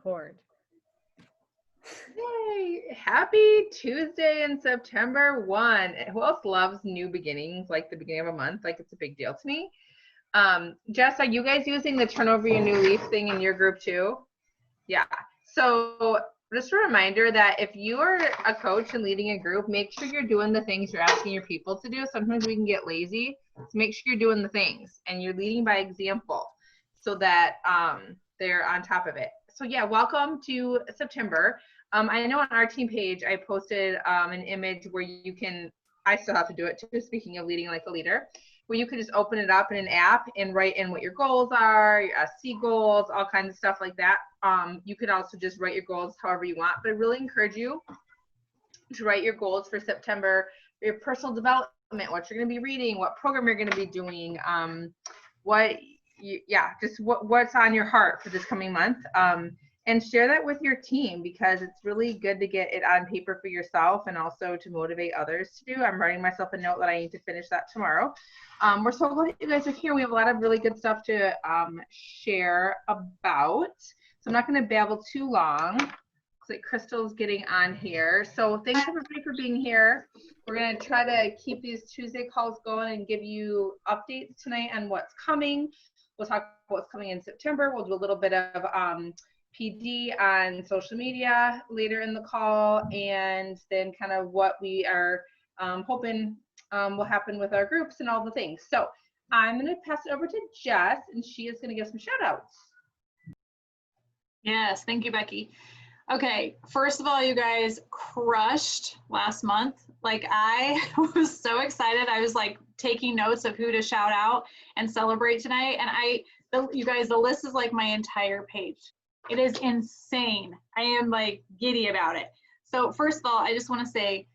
record. Yay! Happy Tuesday in September 1. Who else loves new beginnings, like the beginning of a month? Like, it's a big deal to me. Jess, are you guys using the turn over your new leaf thing in your group too? Yeah. So just a reminder that if you are a coach and leading a group, make sure you're doing the things you're asking your people to do. Sometimes we can get lazy. So make sure you're doing the things and you're leading by example so that they're on top of it. So yeah, welcome to September. I know on our team page, I posted an image where you can, I still have to do it too, speaking of leading like a leader, where you can just open it up in an app and write in what your goals are, your SC goals, all kinds of stuff like that. You could also just write your goals however you want, but I really encourage you to write your goals for September, your personal development, what you're gonna be reading, what program you're gonna be doing, what's on your heart for this coming month. And share that with your team because it's really good to get it on paper for yourself and also to motivate others to do. I'm writing myself a note that I need to finish that tomorrow. We're so glad you guys are here. We have a lot of really good stuff to share about. So I'm not going to babble too long. Looks like Crystal's getting on here. So thanks everybody for being here. We're going to try to keep these Tuesday calls going and give you updates tonight on what's coming. We'll talk about what's coming in September. We'll do a little bit of PD on social media later in the call, and then kind of what we are hoping will happen with our groups and all the things. So I'm going to pass it over to Jess, and she is going to give some shout outs. Yes, thank you, Becky. Okay, first of all, you guys crushed last month. Like, I was so excited. I was like taking notes of who to shout out and celebrate tonight. And you guys, the list is like my entire page. It is insane. I am like giddy about it. So first of all, I just want to say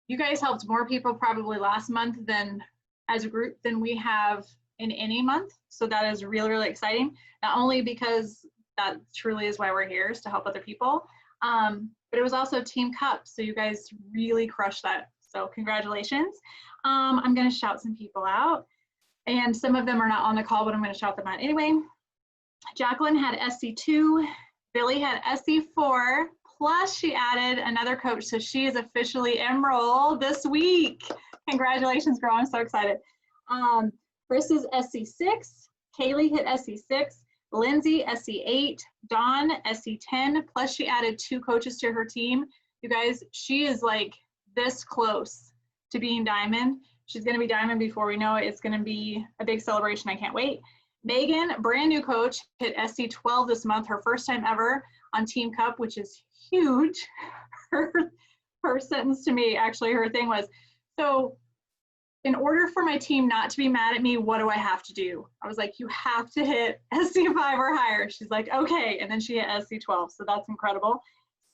you guys helped more people probably last month than as a group than we have in any month. So that is really, really exciting. Not only because that truly is why we're here, is to help other people, but it was also Team Cup. So you guys really crushed that. So congratulations. I'm going to shout some people out, and some of them are not on the call, but I'm going to shout them out anyway. Jacqueline had SC2, Billy had SC4, plus she added another coach, so she is officially Emerald this week. Congratulations, girl, I'm so excited. Chris is SC6, Kaylee hit SC6, Lindsay SC8, Dawn SC10, plus she added 2 coaches to her team. You guys, she is like this close to being Diamond. She's gonna be Diamond before we know it. It's gonna be a big celebration, I can't wait. Megan, brand new coach, hit SC12 this month, her first time ever on Team Cup, which is huge. Her sentence to me, actually, her thing was, so in order for my team not to be mad at me, what do I have to do? I was like, you have to hit SC5 or higher. She's like, okay, and then she hit SC12, so that's incredible.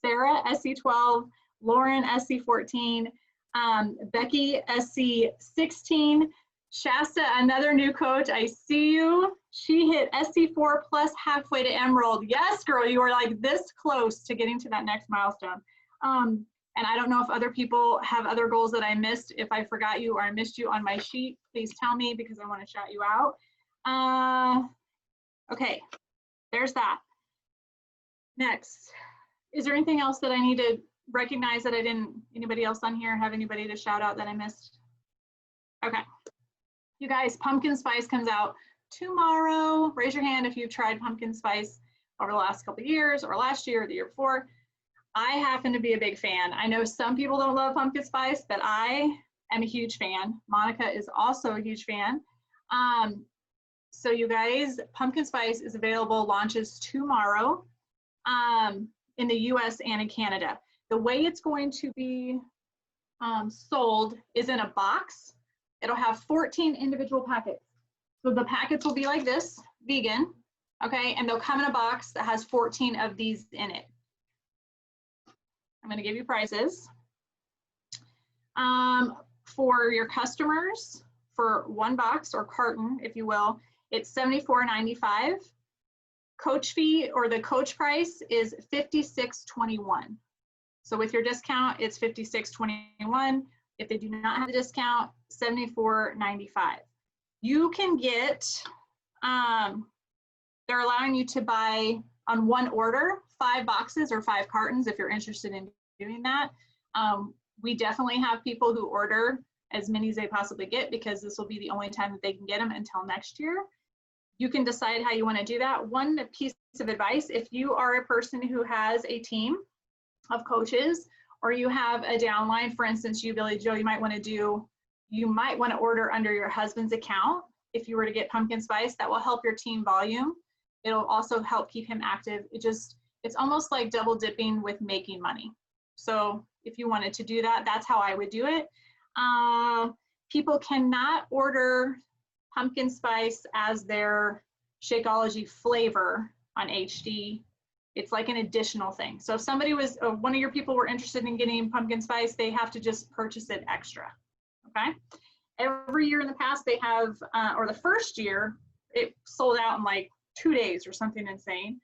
Sarah, SC12, Lauren, SC14, Becky, SC16, Shasta, another new coach, I see you. She hit SC4 plus halfway to Emerald. Yes, girl, you were like this close to getting to that next milestone. And I don't know if other people have other goals that I missed. If I forgot you or I missed you on my sheet, please tell me because I want to shout you out. Okay, there's that. Next, is there anything else that I need to recognize that I didn't, anybody else on here have anybody to shout out that I missed? Okay. You guys, pumpkin spice comes out tomorrow. Raise your hand if you've tried pumpkin spice over the last couple of years or last year or the year before. I happen to be a big fan. I know some people don't love pumpkin spice, but I am a huge fan. Monica is also a huge fan. So you guys, pumpkin spice is available, launches tomorrow in the US and in Canada. The way it's going to be sold is in a box. It'll have 14 individual packets. So the packets will be like this, vegan, okay? And they'll come in a box that has 14 of these in it. I'm gonna give you prices. For your customers, for 1 box or carton, if you will, it's $74.95. Coach fee or the coach price is $56.21. So with your discount, it's $56.21. If they do not have the discount, $74.95. You can get, they're allowing you to buy on one order, 5 boxes or 5 cartons if you're interested in doing that. We definitely have people who order as many as they possibly get because this will be the only time that they can get them until next year. You can decide how you want to do that. One piece of advice, if you are a person who has a team of coaches or you have a downline, for instance, you, Billy Joe, you might want to order under your husband's account. If you were to get pumpkin spice, that will help your team volume. It'll also help keep him active. It's almost like double dipping with making money. So if you wanted to do that, that's how I would do it. People cannot order pumpkin spice as their Shakeology flavor on HD. It's like an additional thing. So if somebody was, one of your people were interested in getting pumpkin spice, they have to just purchase it extra, okay? Every year in the past they have, or the first year, it sold out in like 2 days or something insane.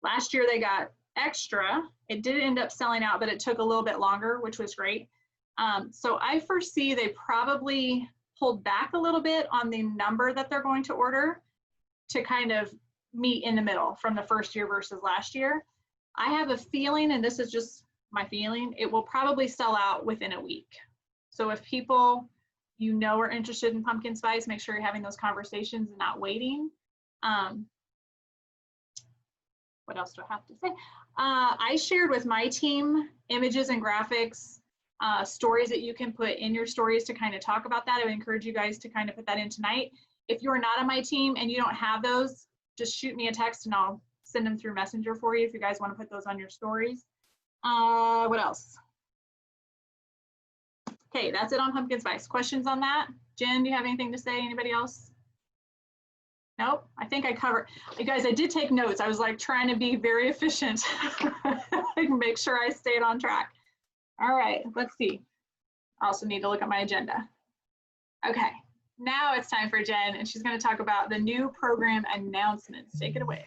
Last year they got extra. It did end up selling out, but it took a little bit longer, which was great. So I foresee they probably pulled back a little bit on the number that they're going to order to kind of meet in the middle from the first year versus last year. I have a feeling, and this is just my feeling, it will probably sell out within a week. So if people are interested in pumpkin spice, make sure you're having those conversations and not waiting. What else do I have to say? I shared with my team images and graphics, stories that you can put in your stories to kind of talk about that. I would encourage you guys to kind of put that in tonight. If you're not on my team and you don't have those, just shoot me a text and I'll send them through Messenger for you if you guys want to put those on your stories. What else? Okay, that's it on pumpkin spice. Questions on that? Jen, do you have anything to say? Anybody else? Nope, I think I covered. You guys, I did take notes. I was like trying to be very efficient and make sure I stayed on track. All right, let's see. I also need to look at my agenda. Okay, now it's time for Jen, and she's going to talk about the new program announcements. Take it away.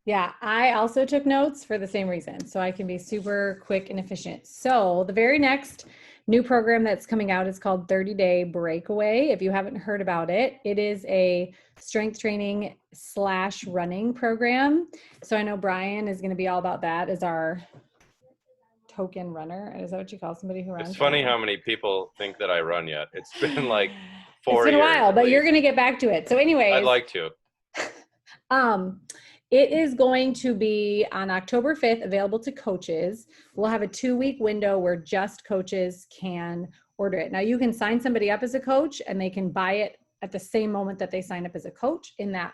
Yeah, I also took notes for the same reason, so I can be super quick and efficient. So the very next new program that's coming out is called 30-Day Breakaway. If you haven't heard about it, it is a strength training / running program. So I know Brian is going to be all about that as our token runner. Is that what you call somebody who runs? It's funny how many people think that I run yet. It's been like 4 years. It's been a while, but you're going to get back to it. So anyways. I'd like to. It is going to be on October 5th, available to coaches. We'll have a 2-week window where just coaches can order it. Now you can sign somebody up as a coach and they can buy it at the same moment that they sign up as a coach in that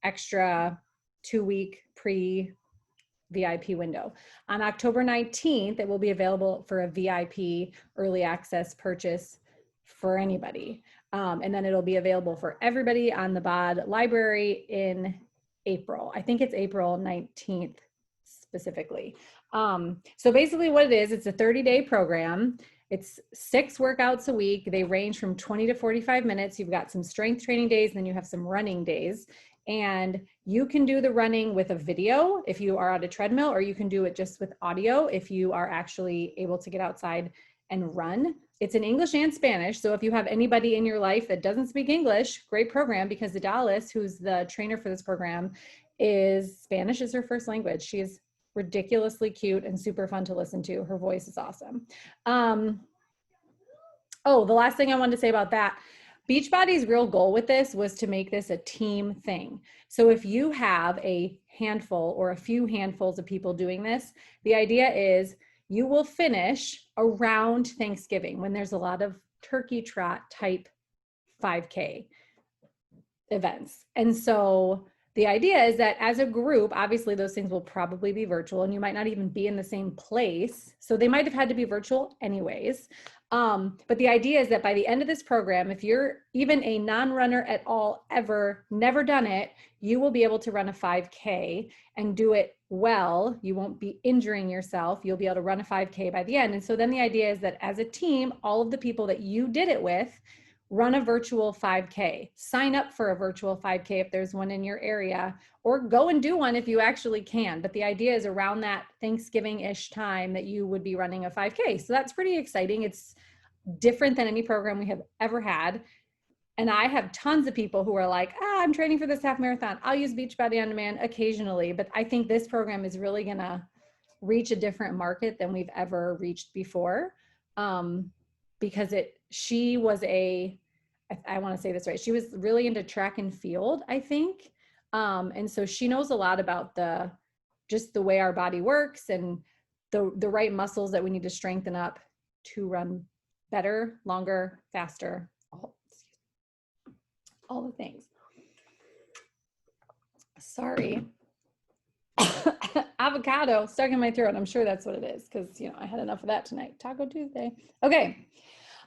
extra 2-week pre-VIP window. On October 19th, it will be available for a VIP early access purchase for anybody. And then it'll be available for everybody on the BOD library in April. I think it's April 19th specifically. So basically what it is, it's a 30-day program. It's 6 workouts a week. They range from 20 to 45 minutes. You've got some strength training days, and then you have some running days. And you can do the running with a video if you are on a treadmill, or you can do it just with audio if you are actually able to get outside and run. It's in English and Spanish. So if you have anybody in your life that doesn't speak English, great program, because Adalis, who's the trainer for this program, Spanish is her first language. She is ridiculously cute and super fun to listen to. Her voice is awesome. Oh, the last thing I wanted to say about that, Beachbody's real goal with this was to make this a team thing. So if you have a handful or a few handfuls of people doing this, the idea is you will finish around Thanksgiving when there's a lot of turkey trot type 5K events. And so the idea is that as a group, obviously those things will probably be virtual and you might not even be in the same place. So they might have had to be virtual anyways. But the idea is that by the end of this program, if you're even a non-runner at all, ever, never done it, you will be able to run a 5K and do it well. You won't be injuring yourself. You'll be able to run a 5K by the end. And so then the idea is that as a team, all of the people that you did it with, run a virtual 5K. Sign up for a virtual 5K if there's one in your area, or go and do one if you actually can. But the idea is around that Thanksgiving-ish time that you would be running a 5K. So that's pretty exciting. It's different than any program we have ever had. And I have tons of people who are like, I'm training for this half marathon. I'll use Beachbody On Demand occasionally, but I think this program is really gonna reach a different market than we've ever reached before. Because she was I want to say this right. She was really into track and field, I think. And so she knows a lot about just the way our body works and the right muscles that we need to strengthen up to run better, longer, faster, all the things. Sorry. Avocado stuck in my throat. I'm sure that's what it is because, I had enough of that tonight. Taco Tuesday. Okay.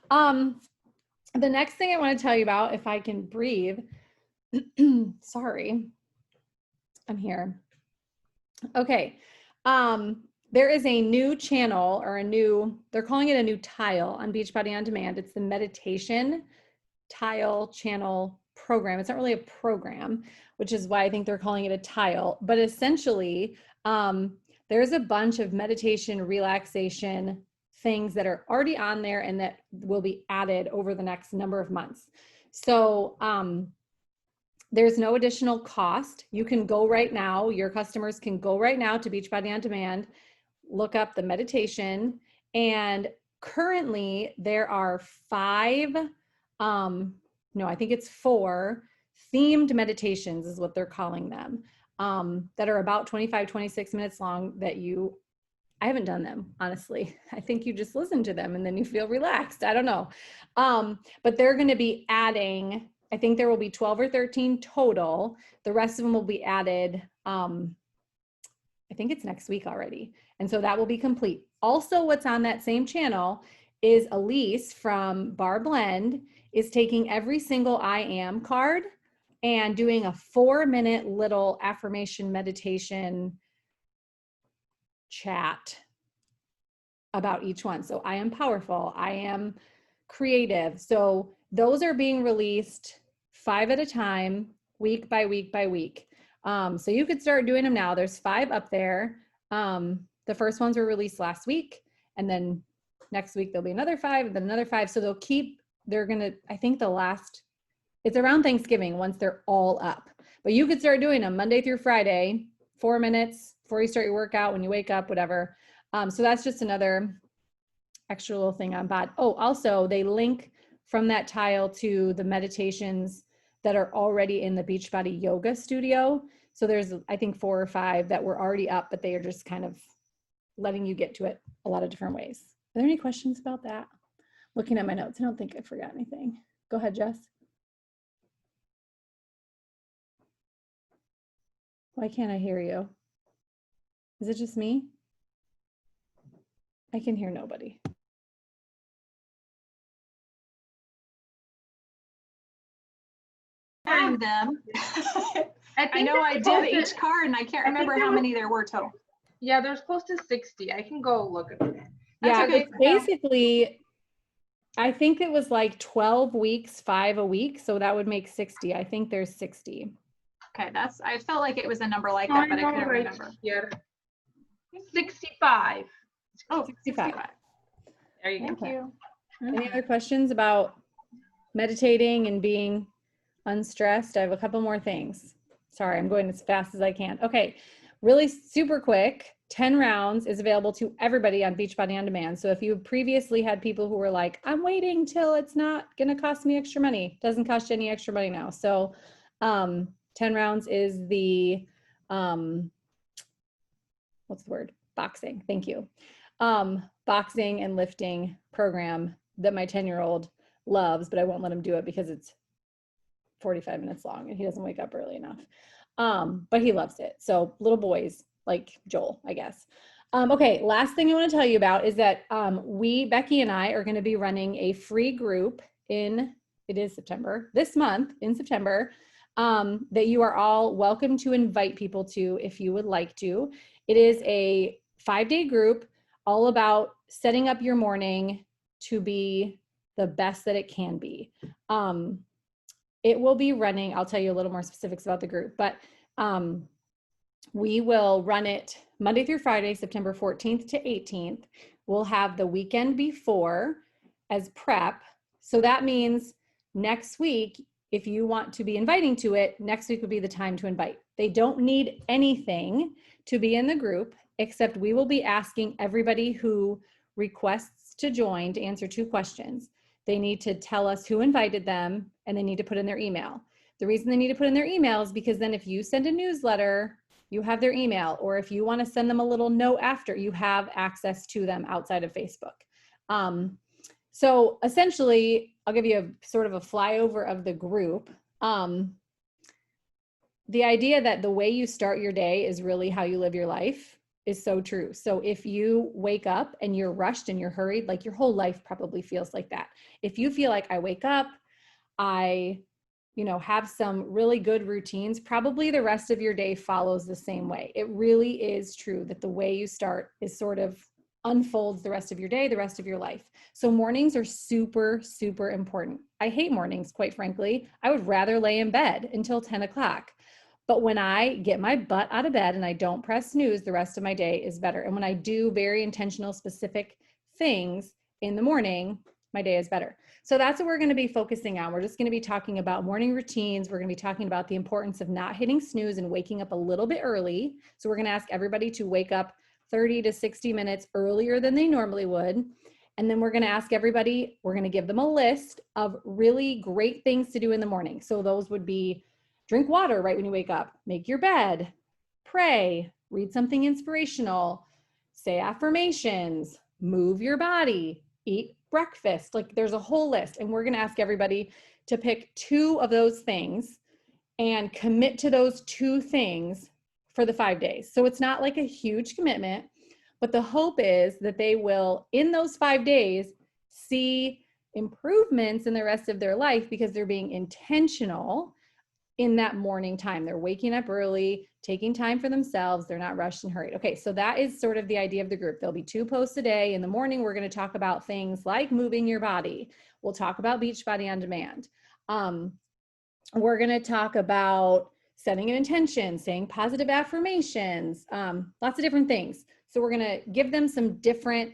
The next thing I want to tell you about, if I can breathe, sorry, I'm here. Okay. There is a new channel or they're calling it a new tile on Beachbody On Demand. It's the meditation tile channel program. It's not really a program, which is why I think they're calling it a tile, but essentially there's a bunch of meditation, relaxation things that are already on there and that will be added over the next number of months. So there's no additional cost. You can go right now, your customers can go right now to Beachbody On Demand, look up the meditation, and currently there are 4 themed meditations is what they're calling them, that are about 25, 26 minutes long I haven't done them, honestly. I think you just listen to them and then you feel relaxed. I don't know. But they're going to be adding, I think there will be 12 or 13 total. The rest of them will be added, I think it's next week already. And so that will be complete. Also, what's on that same channel is Elise from Bar Blend is taking every single I Am card and doing a 4-minute little affirmation meditation chat about each one. So I am powerful. I am creative. So those are being released 5 at a time, week by week by week. So you could start doing them now. There's 5 up there. The first ones were released last week, and then next week there'll be another 5, and then another 5. So I think it's around Thanksgiving once they're all up. But you could start doing them Monday through Friday, 4 minutes before you start your workout, when you wake up, whatever. So that's just another extra little thing on BOD. Oh, also they link from that tile to the meditations that are already in the Beachbody Yoga Studio. So there's, I think, 4 or 5 that were already up, but they are just kind of letting you get to it a lot of different ways. Are there any questions about that? Looking at my notes, I don't think I forgot anything. Go ahead, Jess. Why can't I hear you? Is it just me? I can hear nobody. Hearing them. I know I did each card and I can't remember how many there were total. Yeah, there's close to 60. I can go look at it. Yeah, it's basically, I think it was like 12 weeks, 5 a week. So that would make 60. I think there's 60. Okay, I felt like it was a number like that, but I couldn't remember. Here. 65. Oh, 65. There you go. Thank you. Any other questions about meditating and being unstressed? I have a couple more things. Sorry, I'm going as fast as I can. Okay, really super quick. 10 rounds is available to everybody on Beachbody On Demand. So if you previously had people who were like, I'm waiting till it's not going to cost me extra money, it doesn't cost you any extra money now. So 10 rounds is the, what's the word? Boxing. Thank you. Boxing and lifting program that my 10-year-old loves, but I won't let him do it because it's 45 minutes long and he doesn't wake up early enough. But he loves it. So little boys like Joel, I guess. Okay, last thing I want to tell you about is that Becky and I are going to be running a free group this month in September, that you are all welcome to invite people to if you would like to. It is a 5-day group all about setting up your morning to be the best that it can be. It will be running, I'll tell you a little more specifics about the group, but we will run it Monday through Friday, September 14th to 18th. We'll have the weekend before as prep. So that means next week, if you want to be inviting to it, next week would be the time to invite. They don't need anything to be in the group, except we will be asking everybody who requests to join to answer 2 questions. They need to tell us who invited them, and they need to put in their email. The reason they need to put in their email is because then if you send a newsletter, you have their email, or if you want to send them a little note after, you have access to them outside of Facebook. So essentially, I'll give you a sort of a flyover of the group. The idea that the way you start your day is really how you live your life is so true. So if you wake up and you're rushed and you're hurried, like your whole life probably feels like that. If you feel like I wake up, I have some really good routines, probably the rest of your day follows the same way. It really is true that the way you start is sort of unfolds the rest of your day, the rest of your life. So mornings are super, super important. I hate mornings, quite frankly. I would rather lay in bed until 10 o'clock. But when I get my butt out of bed and I don't press snooze, the rest of my day is better. And when I do very intentional, specific things in the morning, my day is better. So that's what we're going to be focusing on. We're just going to be talking about morning routines. We're going to be talking about the importance of not hitting snooze and waking up a little bit early. So we're going to ask everybody to wake up 30 to 60 minutes earlier than they normally would. And then we're going to ask everybody, we're going to give them a list of really great things to do in the morning. So those would be drink water right when you wake up, make your bed, pray, read something inspirational, say affirmations, move your body, eat breakfast. Like there's a whole list. And we're going to ask everybody to pick 2 of those things and commit to those 2 things for the 5 days. So it's not like a huge commitment, but the hope is that they will, in those 5 days, see improvements in the rest of their life because they're being intentional in that morning time. They're waking up early, taking time for themselves. They're not rushed and hurried. Okay, so that is sort of the idea of the group. There'll be 2 posts a day. In the morning, we're going to talk about things like moving your body. We'll talk about Beachbody On Demand. We're going to talk about setting an intention, saying positive affirmations, lots of different things. So we're going to give them some different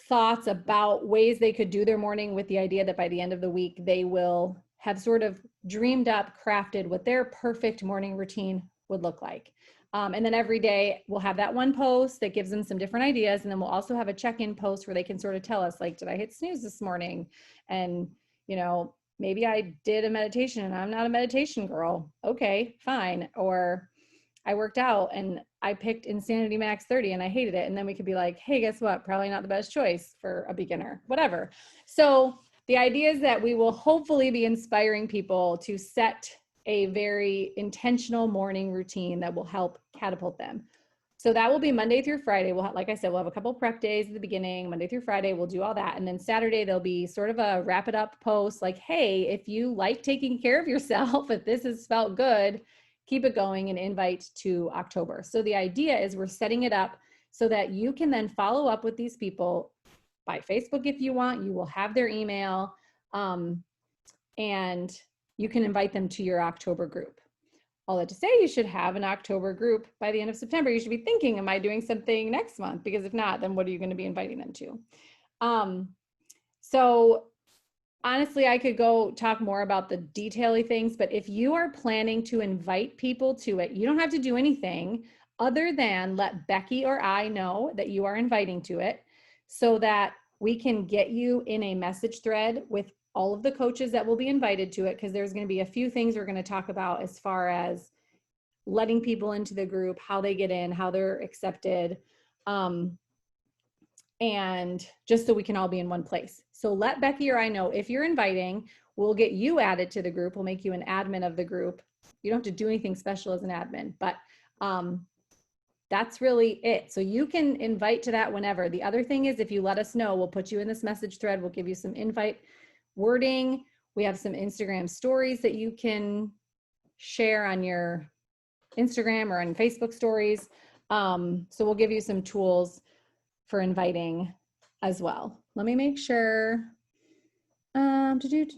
thoughts about ways they could do their morning with the idea that by the end of the week, they will have sort of dreamed up, crafted what their perfect morning routine would look like. And then every day we'll have that one post that gives them some different ideas. And then we'll also have a check-in post where they can sort of tell us, like, did I hit snooze this morning? And, maybe I did a meditation and I'm not a meditation girl. Okay, fine. Or I worked out and I picked Insanity Max 30 and I hated it. And then we could be like, hey, guess what? Probably not the best choice for a beginner, whatever. So the idea is that we will hopefully be inspiring people to set a very intentional morning routine that will help catapult them. So that will be Monday through Friday. We'll have, like I said, we'll have a couple prep days at the beginning. Monday through Friday, we'll do all that. And then Saturday, there'll be sort of a wrap it up post like, hey, if you like taking care of yourself, if this has felt good, keep it going, and invite to October. So the idea is we're setting it up so that you can then follow up with these people by Facebook if you want. You will have their email, and you can invite them to your October group. All that to say, you should have an October group by the end of September. You should be thinking, am I doing something next month? Because if not, then what are you going to be inviting them to? So honestly, I could go talk more about the detaily things, but if you are planning to invite people to it, you don't have to do anything other than let Becky or I know that you are inviting to it so that we can get you in a message thread with all of the coaches that will be invited to it, because there's going to be a few things we're going to talk about as far as letting people into the group, how they get in, how they're accepted, and just so we can all be in one place. So let Becky or I know if you're inviting. We'll get you added to the group. We'll make you an admin of the group. You don't have to do anything special as an admin, but that's really it. So you can invite to that whenever. The other thing is, if you let us know, we'll put you in this message thread. We'll give you some invite wording. We have some Instagram stories that you can share on your Instagram or on Facebook stories. So we'll give you some tools for inviting as well. Let me make sure. I think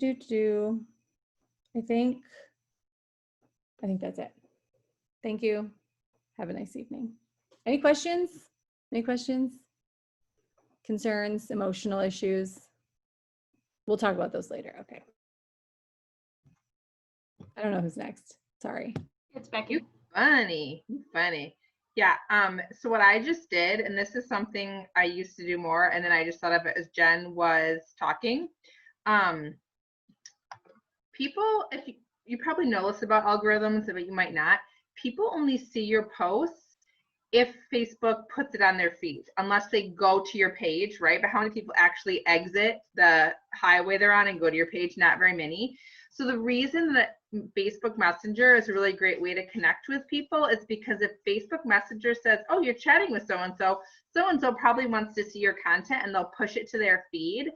that's it. Thank you. Have a nice evening. Any questions? Any questions? Concerns, emotional issues? We'll talk about those later. Okay. I don't know who's next. Sorry. It's Becky. Funny. Yeah. So what I just did, and this is something I used to do more, and then I just thought of it as Jen was talking. People, if you probably know this about algorithms, but you might not. People only see your posts if Facebook puts it on their feed, unless they go to your page, right? But how many people actually exit the highway they're on and go to your page? Not very many. So the reason that Facebook Messenger is a really great way to connect with people is because if Facebook Messenger says, oh, you're chatting with so-and-so probably wants to see your content, and they'll push it to their feed.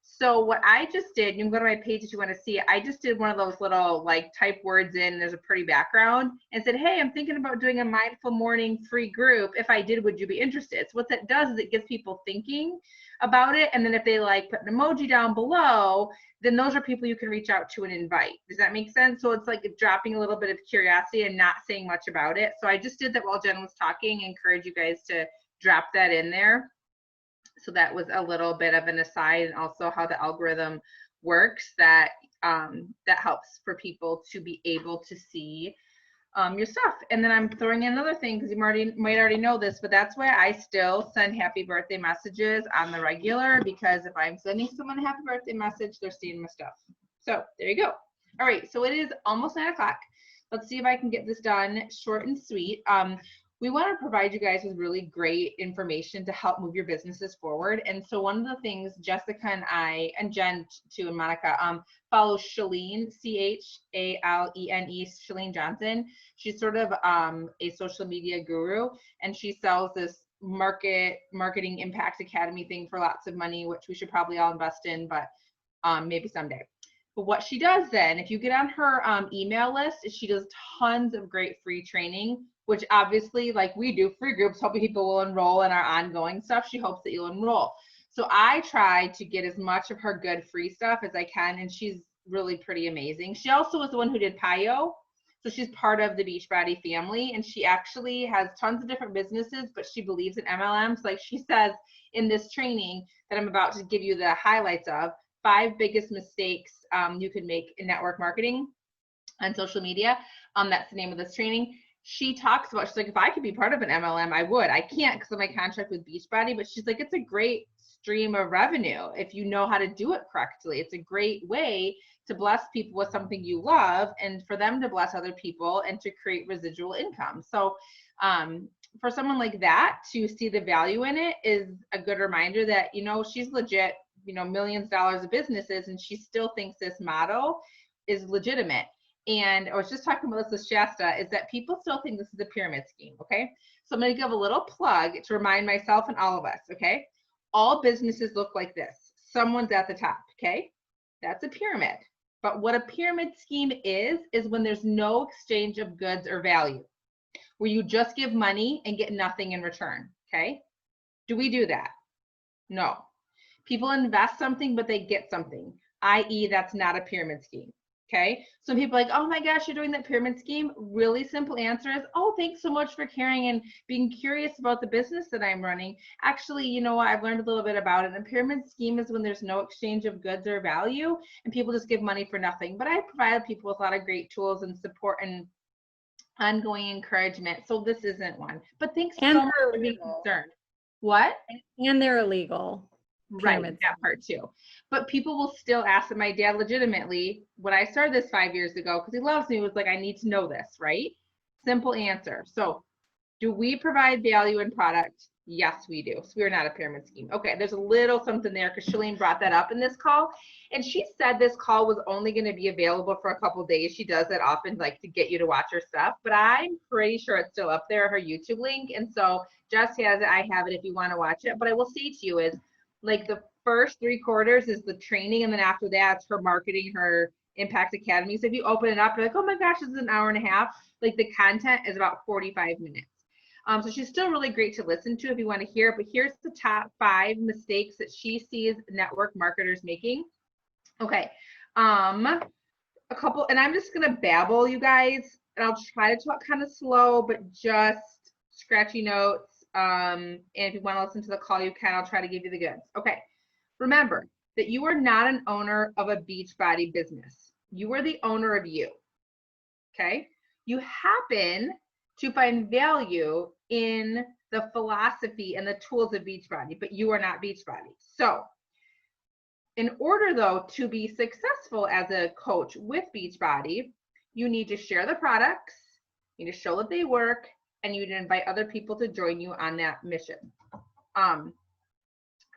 So what I just did, you can go to my page if you want to see it. I just did one of those little like type words in, there's a pretty background, and said, hey, I'm thinking about doing a mindful morning free group. If I did, would you be interested? So what that does is it gets people thinking about it. And then if they like put an emoji down below, then those are people you can reach out to and invite. Does that make sense? So it's like dropping a little bit of curiosity and not saying much about it. So I just did that while Jen was talking. I encourage you guys to drop that in there. So that was a little bit of an aside, and also how the algorithm works that that helps for people to be able to see your stuff. And then I'm throwing in another thing because you might already know this, but that's why I still send happy birthday messages on the regular, because if I'm sending someone a happy birthday message, they're seeing my stuff. So there you go. All right, so it is almost 9 o'clock. Let's see if I can get this done short and sweet. We want to provide you guys with really great information to help move your businesses forward. And so one of the things Jessica and I, and Jen too, and Monica, follow Chalene, C-H-A-L-E-N-E, Chalene Johnson. She's sort of a social media guru, and she sells this marketing impact academy thing for lots of money, which we should probably all invest in, but maybe someday. But what she does then, if you get on her email list, is she does tons of great free training, which obviously, like we do free groups, hoping people will enroll in our ongoing stuff. She hopes that you'll enroll. So I try to get as much of her good free stuff as I can, and she's really pretty amazing. She also was the one who did PIO. So she's part of the Beachbody family, and she actually has tons of different businesses, but she believes in MLMs. Like she says in this training that I'm about to give you the highlights of, 5 biggest mistakes you can make in network marketing on social media. That's the name of this training. She talks about, she's like, if I could be part of an MLM, I would. I can't because of my contract with Beachbody, but she's like, it's a great stream of revenue if you know how to do it correctly. It's a great way to bless people with something you love, and for them to bless other people and to create residual income. So for someone like that to see the value in it is a good reminder that, you know, she's legit, you know, millions of dollars of businesses, and she still thinks this model is legitimate. And I was just talking about this with Shasta, is that people still think this is a pyramid scheme, okay? So I'm gonna give a little plug to remind myself and all of us, okay? All businesses look like this. Someone's at the top, okay? That's a pyramid. But what a pyramid scheme is when there's no exchange of goods or value, where you just give money and get nothing in return, okay? Do we do that? No. People invest something, but they get something, i.e. that's not a pyramid scheme, okay? Some people are like, oh my gosh, you're doing that pyramid scheme. Really simple answer is, oh, thanks so much for caring and being curious about the business that I'm running. Actually, you know what, I've learned a little bit about it. A pyramid scheme is when there's no exchange of goods or value and people just give money for nothing. But I provide people with a lot of great tools and support and ongoing encouragement. So this isn't one, but thanks so much for being concerned. What? And they're illegal. Right, that part too. But people will still ask that. My dad legitimately, when I started this 5 years ago, because he loves me, was like, I need to know this, right? Simple answer. So do we provide value in product? Yes, we do. So we're not a pyramid scheme. Okay, there's a little something there because Chalene brought that up in this call. And she said this call was only going to be available for a couple of days. She does that often, like to get you to watch her stuff. But I'm pretty sure it's still up there, her YouTube link. And so Jess has it. I have it if you want to watch it. But I will say to you is, like the first 3 quarters is the training, and then after that, it's her marketing, her Impact Academy. So if you open it up, you're like, oh my gosh, this is an hour and a half. Like the content is about 45 minutes. So she's still really great to listen to if you want to hear it. But here's the top 5 mistakes that she sees network marketers making. Okay, a couple, and I'm just gonna babble, you guys, and I'll try to talk kind of slow, but just scratchy notes. And if you want to listen to the call, you can. I'll try to give you the goods. Okay. Remember, that you are not an owner of a Beachbody business. You are the owner of you. Okay? You happen to find value in the philosophy and the tools of Beachbody, but you are not Beachbody. So in order, though, to be successful as a coach with Beachbody, you need to share the products, you need to show that they work, and you need to invite other people to join you on that mission.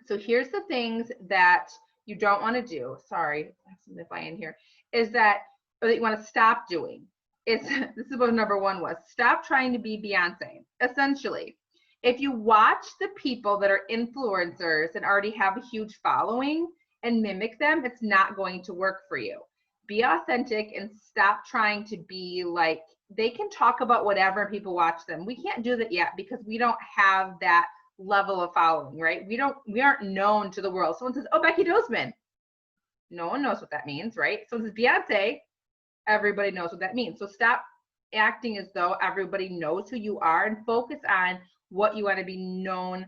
So here's the things that you don't want to do. Sorry, I have something fly in here. Is that, or that you want to stop doing. This is what number one was. Stop trying to be Beyonce. Essentially, if you watch the people that are influencers and already have a huge following and mimic them, it's not going to work for you. Be authentic and stop trying to be like, they can talk about whatever and people watch them. We can't do that yet because we don't have that level of following, right? We aren't known to the world. Someone says, oh, Becky Dozeman. No one knows what that means, right? Someone says Beyonce, everybody knows what that means. So stop acting as though everybody knows who you are and focus on what you want to be known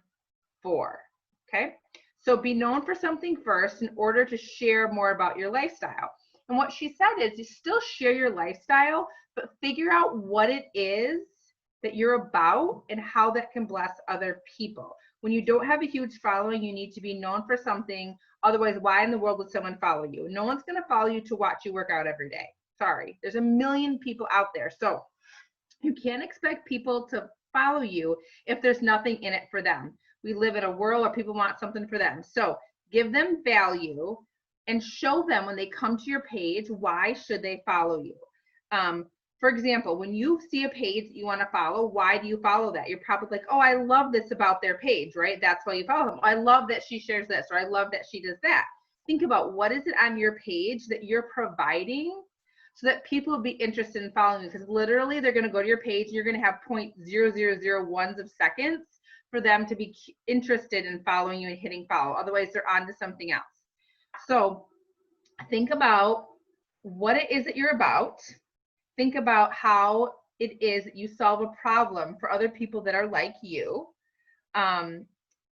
for, okay? So be known for something first in order to share more about your lifestyle. And what she said is you still share your lifestyle, but figure out what it is that you're about and how that can bless other people. When you don't have a huge following, you need to be known for something. Otherwise, why in the world would someone follow you? No one's going to follow you to watch you work out every day. Sorry, there's a million people out there. So you can't expect people to follow you if there's nothing in it for them. We live in a world where people want something for them. So give them value and show them when they come to your page, why should they follow you? For example, when you see a page that you want to follow, why do you follow that? You're probably like, oh, I love this about their page, right? That's why you follow them. I love that she shares this, or I love that she does that. Think about what is it on your page that you're providing so that people will be interested in following you, because literally they're going to go to your page and you're going to have 0.0001 of seconds for them to be interested in following you and hitting follow. Otherwise, they're on to something else. So think about what it is that you're about. Think about how it is that you solve a problem for other people that are like you.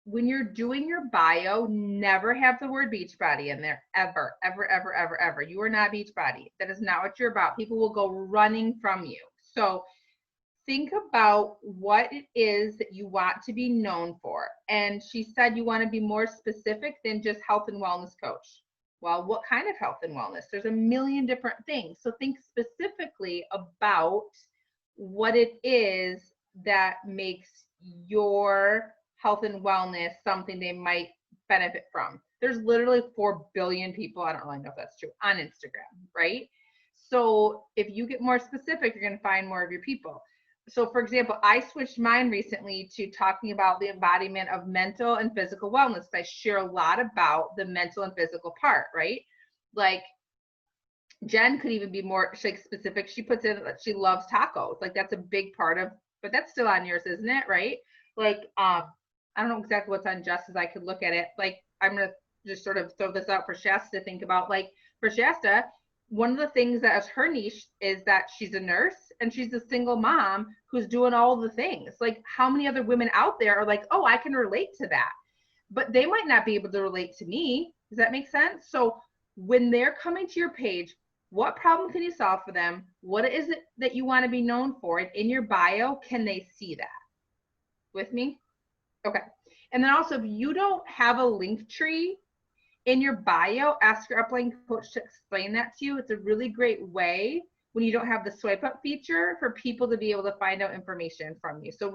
When you're doing your bio, never have the word Beachbody in there, ever, ever, ever, ever, ever. You are not Beachbody. That is not what you're about. People will go running from you. So think about what it is that you want to be known for. And she said you want to be more specific than just health and wellness coach. Well, what kind of health and wellness? There's a million different things. So think specifically about what it is that makes your health and wellness something they might benefit from. There's literally 4 billion people, I don't really know if that's true, on Instagram, right? So if you get more specific, you're going to find more of your people. So for example, I switched mine recently to talking about the embodiment of mental and physical wellness. I share a lot about the mental and physical part, right? Like Jen could even be more specific. She puts in that she loves tacos. Like that's a big part of, but that's still on yours, isn't it? Right? Like, I don't know exactly what's on Jess's. I could look at it. Like I'm going to just sort of throw this out for Shasta to think about. Like for Shasta, one of the things that is her niche is that she's a nurse and she's a single mom who's doing all the things. Like how many other women out there are like, oh, I can relate to that, but they might not be able to relate to me. Does that make sense? So when they're coming to your page, what problem can you solve for them? What is it that you want to be known for? And in your bio, can they see that? With me? Okay. And then also, if you don't have a link tree in your bio, ask your upline coach to explain that to you. It's a really great way when you don't have the swipe up feature for people to be able to find out information from you. So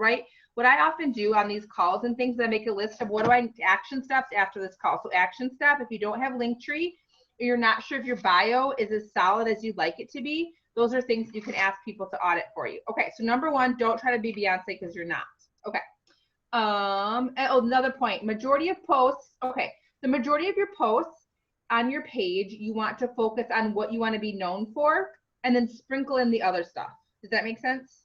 what I often do on these calls and things, I make a list of what do I action steps after this call. So action step, if you don't have Linktree, or you're not sure if your bio is as solid as you'd like it to be, those are things you can ask people to audit for you. Okay, so number one, don't try to be Beyonce because you're not. Okay. Another point, majority of posts, okay. The majority of your posts on your page, you want to focus on what you want to be known for and then sprinkle in the other stuff. Does that make sense?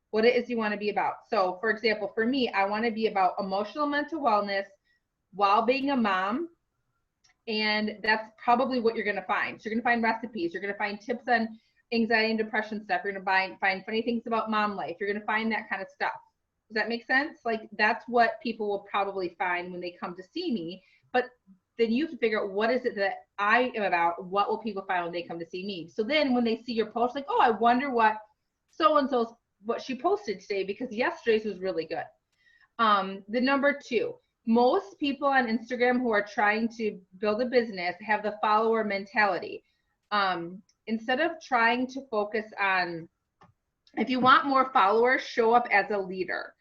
What it is you want to be about. So for example, for me, I want to be about emotional mental wellness while being a mom. And that's probably what you're going to find. So you're going to find recipes. You're going to find tips on anxiety and depression stuff. You're going to find funny things about mom life. You're going to find that kind of stuff. Does that make sense? Like that's what people will probably find when they come to see me. But then you have to figure out what is it that I am about. What will people find when they come to see me? So then when they see your post, like, oh, I wonder what so-and-so's, what she posted today, because yesterday's was really good. The number 2, most people on Instagram who are trying to build a business have the follower mentality. Instead of trying to focus on, if you want more followers, show up as a leader.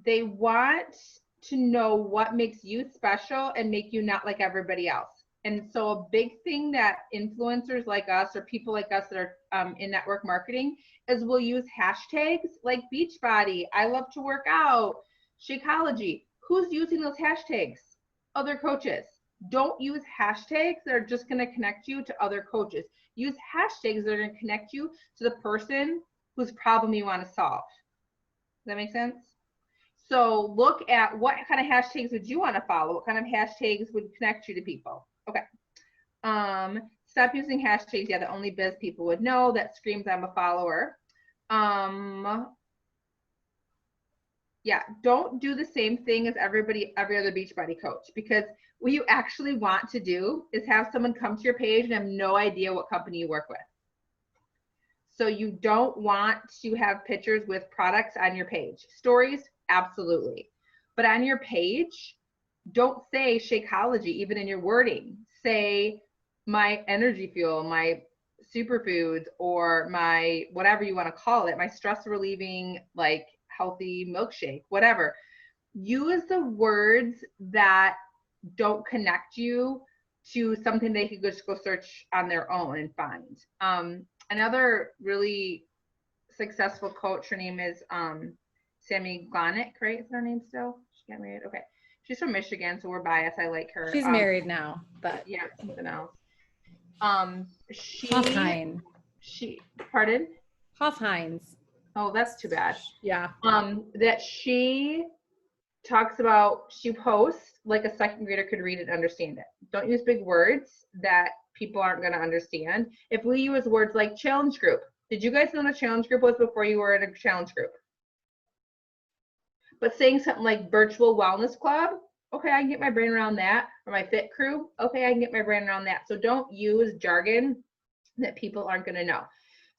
They want to know what makes you special and make you not like everybody else. And so a big thing that influencers like us or people like us that are in network marketing is we'll use hashtags like Beachbody, I love to work out, Shakeology. Who's using those hashtags? Other coaches. Don't use hashtags that are just going to connect you to other coaches. Use hashtags that are going to connect you to the person whose problem you want to solve. Does that make sense? So look at what kind of hashtags would you want to follow? What kind of hashtags would connect you to people? Okay. Stop using hashtags, yeah, that only biz people would know. That screams I'm a follower. Yeah, don't do the same thing as every other Beachbody coach, because what you actually want to do is have someone come to your page and have no idea what company you work with. So you don't want to have pictures with products on your page. Stories, absolutely. But on your page, don't say Shakeology, even in your wording. Say my energy fuel, my superfoods, or my whatever you want to call it, my stress relieving, like healthy milkshake, whatever. Use the words that don't connect you to something they could just go search on their own and find. Another really successful coach, her name is Sammy Glonick, right? Is her name still? She got married? Okay. She's from Michigan, so we're biased. I like her. She's married now, but yeah, something else. Hoffhine. Pardon? Hoffhines. Oh, that's too bad. Yeah. That she talks about, she posts like a second grader could read and understand it. Don't use big words that people aren't going to understand. If we use words like challenge group, did you guys know what a challenge group was before you were in a challenge group? But saying something like virtual wellness club, okay, I can get my brain around that. Or my fit crew, okay, I can get my brain around that. So don't use jargon that people aren't going to know.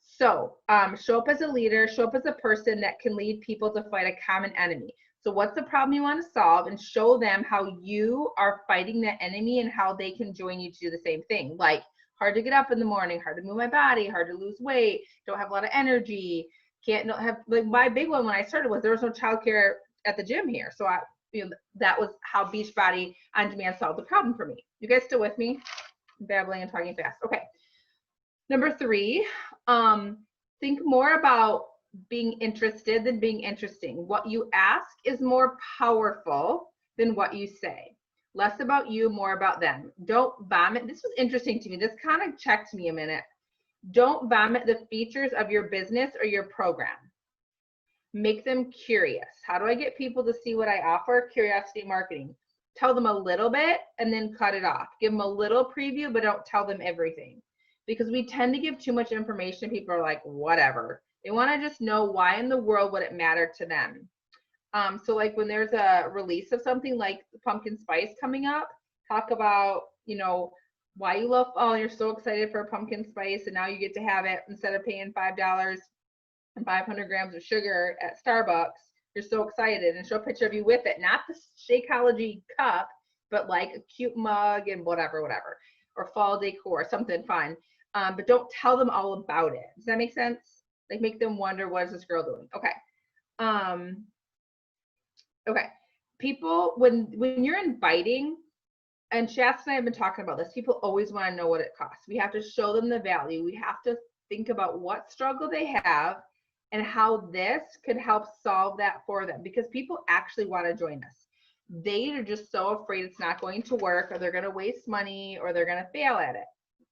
So show up as a leader, show up as a person that can lead people to fight a common enemy. So what's the problem you want to solve, and show them how you are fighting that enemy and how they can join you to do the same thing. Like hard to get up in the morning, hard to move my body, hard to lose weight, don't have a lot of energy, can't have, like my big one when I started was there was no childcare at the gym here. So that was how Beachbody On Demand solved the problem for me. You guys still with me? I'm babbling and talking fast. Okay. Number 3, think more about being interested than being interesting. What you ask is more powerful than what you say. Less about you, more about them. Don't vomit. This was interesting to me. This kind of checked me a minute. Don't vomit the features of your business or your program. Make them curious. How do I get people to see what I offer? Curiosity marketing. Tell them a little bit and then cut it off. Give them a little preview, but don't tell them everything. Because we tend to give too much information. People are like, whatever. They want to just know why in the world would it matter to them. So like when there's a release of something like pumpkin spice coming up, talk about, why you love, oh, you're so excited for a pumpkin spice and now you get to have it instead of paying $5 and 500 grams of sugar at Starbucks. You're so excited, and show a picture of you with it. Not the Shakeology cup, but like a cute mug and whatever, or fall decor, something fun. But don't tell them all about it. Does that make sense? Like make them wonder, what is this girl doing? Okay. Okay. People, when you're inviting, and Shasta and I have been talking about this, people always want to know what it costs. We have to show them the value. We have to think about what struggle they have and how this could help solve that for them, because people actually want to join us. They are just so afraid it's not going to work, or they're going to waste money, or they're going to fail at it.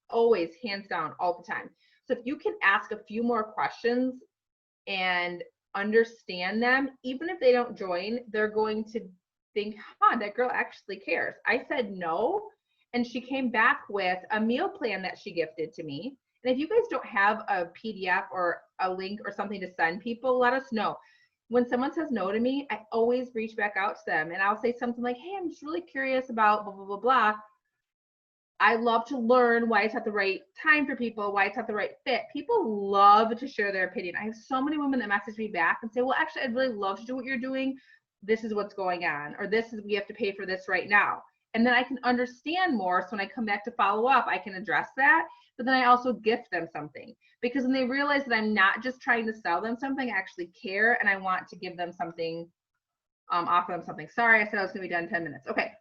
Always, hands down, all the time. So if you can ask a few more questions and understand them, even if they don't join, they're going to think, that girl actually cares. I said no, and she came back with a meal plan that she gifted to me. And if you guys don't have a PDF or a link or something to send people, let us know. when someone says no to me, I always reach back out to them and I'll say something like, hey, I'm just really curious about blah, blah, blah, blah. I love to learn why it's not the right time for people, why it's not the right fit. People love to share their opinion. I have so many women that message me back and say, well, actually, I'd really love to do what you're doing. This is what's going on, or this is, we have to pay for this right now. And then I can understand more. So when I come back to follow up, I can address that. But then I also gift them something, because when they realize that I'm not just trying to sell them something, I actually care and I want to give them something, offer them something. Sorry, I said I was gonna be done in 10 minutes. Okay.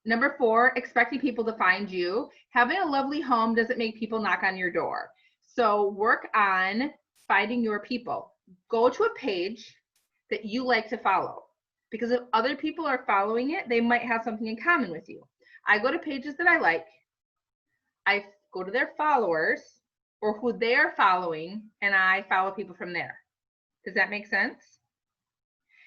Number 4, expecting people to find you. Having a lovely home doesn't make people knock on your door. So work on finding your people. Go to a page that you like to follow, because if other people are following it, they might have something in common with you. I go to pages that I like. I go to their followers or who they are following, and I follow people from there. Does that make sense?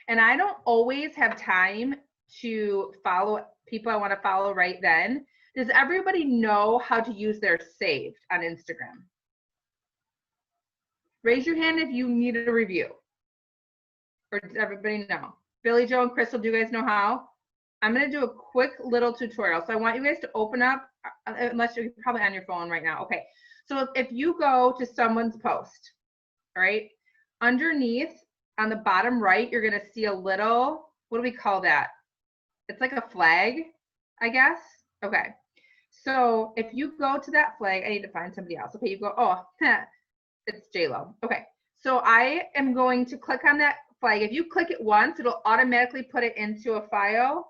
And I don't always have time to follow people I want to follow right then. Does everybody know how to use their saved on Instagram? Raise your hand if you need a review. Or does everybody know? Billy Joe and Crystal, do you guys know how? I'm going to do a quick little tutorial. So I want you guys to open up, unless you're probably on your phone right now. Okay. So if you go to someone's post, all right, underneath on the bottom right, you're going to see a little, what do we call that? It's like a flag, I guess. Okay. So if you go to that flag, I need to find somebody else. Okay. You go, oh, it's JLo. Okay. So I am going to click on that flag. If you click it once, it'll automatically put it into a file.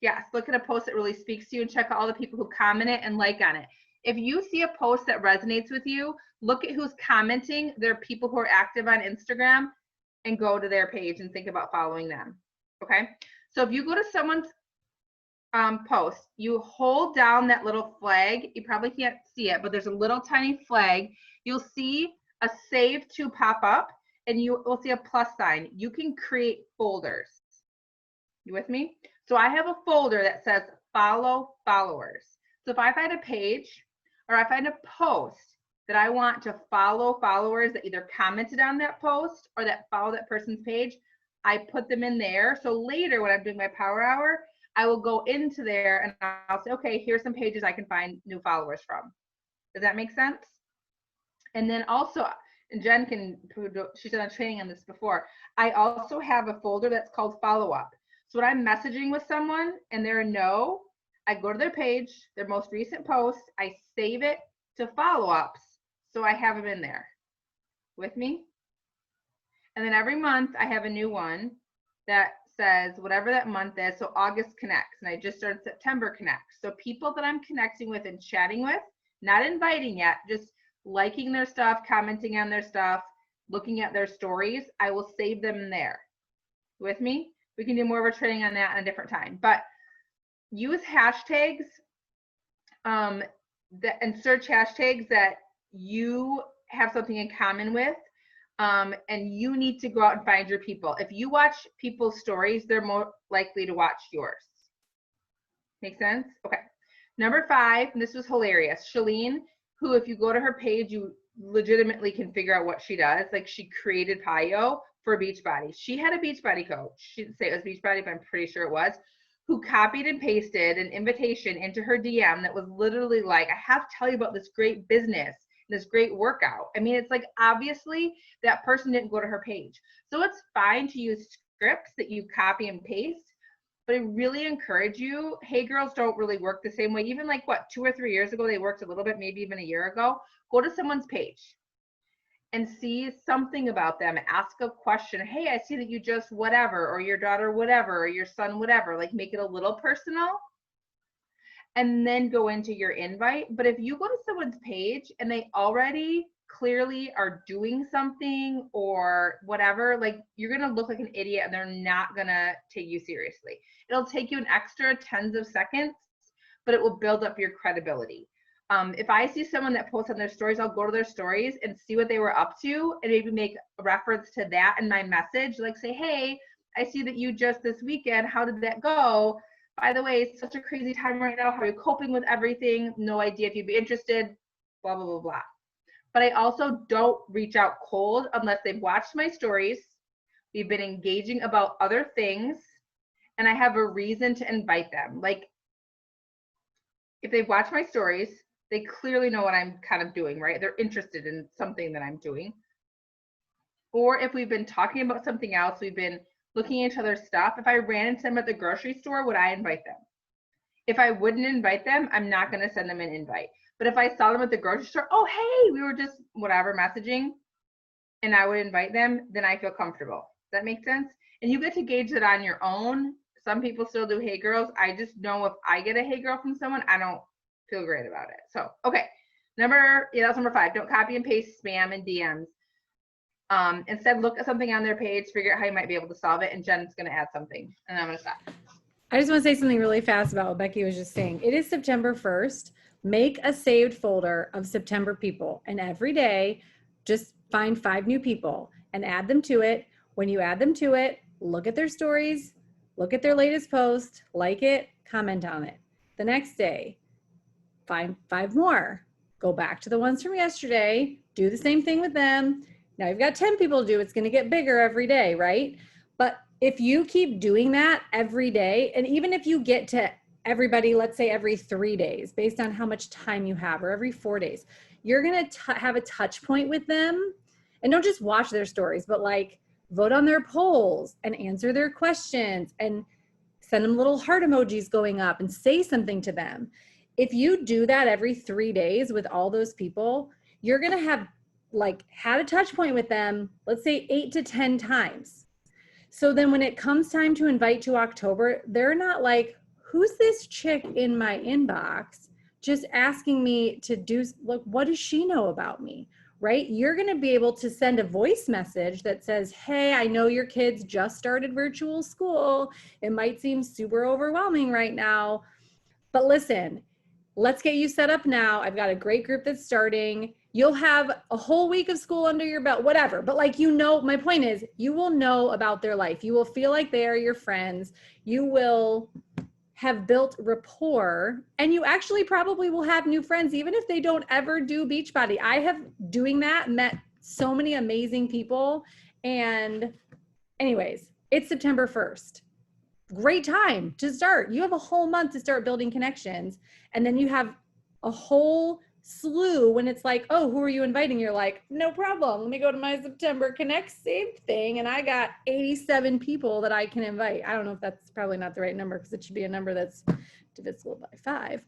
Yes, look at a post that really speaks to you and check out all the people who comment it and like on it. If you see a post that resonates with you, look at who's commenting. There are people who are active on Instagram, and go to their page and think about following them. Okay. So if you go to someone's post, you hold down that little flag. You probably can't see it, but there's a little tiny flag. You'll see a save to pop up, and you will see a plus sign. You can create folders. You with me? So I have a folder that says follow followers. So if I find a page or I find a post that I want to follow followers that either commented on that post or that follow that person's page, I put them in there. So later when I'm doing my power hour, I will go into there and I'll say, okay, here's some pages I can find new followers from. Does that make sense? And then also, and Jen can, she's done a training on this before, I also have a folder that's called follow up. So when I'm messaging with someone and they're a no, I go to their page, their most recent post, I save it to follow-ups, so I have them in there. With me? And then every month I have a new one that says whatever that month is. So August connects, and I just started September connects. So people that I'm connecting with and chatting with, not inviting yet, just liking their stuff, commenting on their stuff, looking at their stories, I will save them in there. With me? We can do more of a training on that at a different time. But use hashtags and search hashtags that you have something in common with, and you need to go out and find your people. If you watch people's stories, they're more likely to watch yours. Make sense? Okay. Number 5, and this was hilarious. Shalene, who if you go to her page, you legitimately can figure out what she does. Like she created Payo for Beachbody. She had a Beachbody coach. She didn't say it was Beachbody, but I'm pretty sure it was, who copied and pasted an invitation into her DM that was literally like, I have to tell you about this great business, this great workout. I mean, it's like, obviously that person didn't go to her page. So it's fine to use scripts that you copy and paste, but I really encourage you, Hey Girls don't really work the same way. Even like what, 2 or 3 years ago, they worked a little bit, maybe even a year ago. Go to someone's page and see something about them. Ask a question. Hey, I see that you just whatever, or your daughter whatever, or your son whatever. Like make it a little personal, and then go into your invite. But if you go to someone's page and they already clearly are doing something or whatever, like you're gonna look like an idiot and they're not gonna take you seriously. It'll take you an extra tens of seconds, but it will build up your credibility. If I see someone that posts on their stories, I'll go to their stories and see what they were up to and maybe make a reference to that in my message. Like say, hey, I see that you just this weekend, how did that go? By the way, it's such a crazy time right now. How are you coping with everything? No idea if you'd be interested, blah, blah, blah, blah. but I also don't reach out cold unless they've watched my stories, we've been engaging about other things, and I have a reason to invite them. Like, if they've watched my stories, they clearly know what I'm kind of doing, right? They're interested in something that I'm doing. Or if we've been talking about something else, we've been looking at each other's stuff. If I ran into them at the grocery store, would I invite them? If I wouldn't invite them, I'm not going to send them an invite. But if I saw them at the grocery store, oh, hey, we were just whatever messaging, and I would invite them, then I feel comfortable. Does that make sense? And you get to gauge it on your own. Some people still do hey girls. I just know if I get a hey girl from someone, I don't feel great about it. So, okay. That's number 5. Don't copy and paste spam and DMs. Instead, look at something on their page, figure out how you might be able to solve it, and Jen's going to add something, and I'm going to stop. I just want to say something really fast about what Becky was just saying. It is September 1st. Make a saved folder of September people, and every day, just find 5 new people and add them to it. When you add them to it, look at their stories, look at their latest post, like it, comment on it. The next day, find 5 more. Go back to the ones from yesterday, do the same thing with them. Now you've got 10 people to do, it's going to get bigger every day, right? But if you keep doing that every day, and even if you get to everybody, let's say every 3 days, based on how much time you have, or every 4 days, you're going to have a touch point with them. And don't just watch their stories, but like vote on their polls and answer their questions and send them little heart emojis going up and say something to them. If you do that every 3 days with all those people, you're going to have like had a touch point with them, let's say 8 to 10 times. So then when it comes time to invite to October, they're not like, who's this chick in my inbox just asking me to do, like, what does she know about me, right? You're going to be able to send a voice message that says, hey, I know your kids just started virtual school. It might seem super overwhelming right now, but listen, let's get you set up now. I've got a great group that's starting. You'll have a whole week of school under your belt, whatever. But like, you know, my point is you will know about their life. You will feel like they are your friends. You will have built rapport, and you actually probably will have new friends, even if they don't ever do Beachbody. I have, doing that, met so many amazing people. And anyways, it's September 1st. Great time to start. You have a whole month to start building connections. And then you have a whole slew when it's like, oh, who are you inviting? You're like, no problem. Let me go to my September Connect saved thing. And I got 87 people that I can invite. I don't know if that's probably not the right number, because it should be a number that's divisible by 5.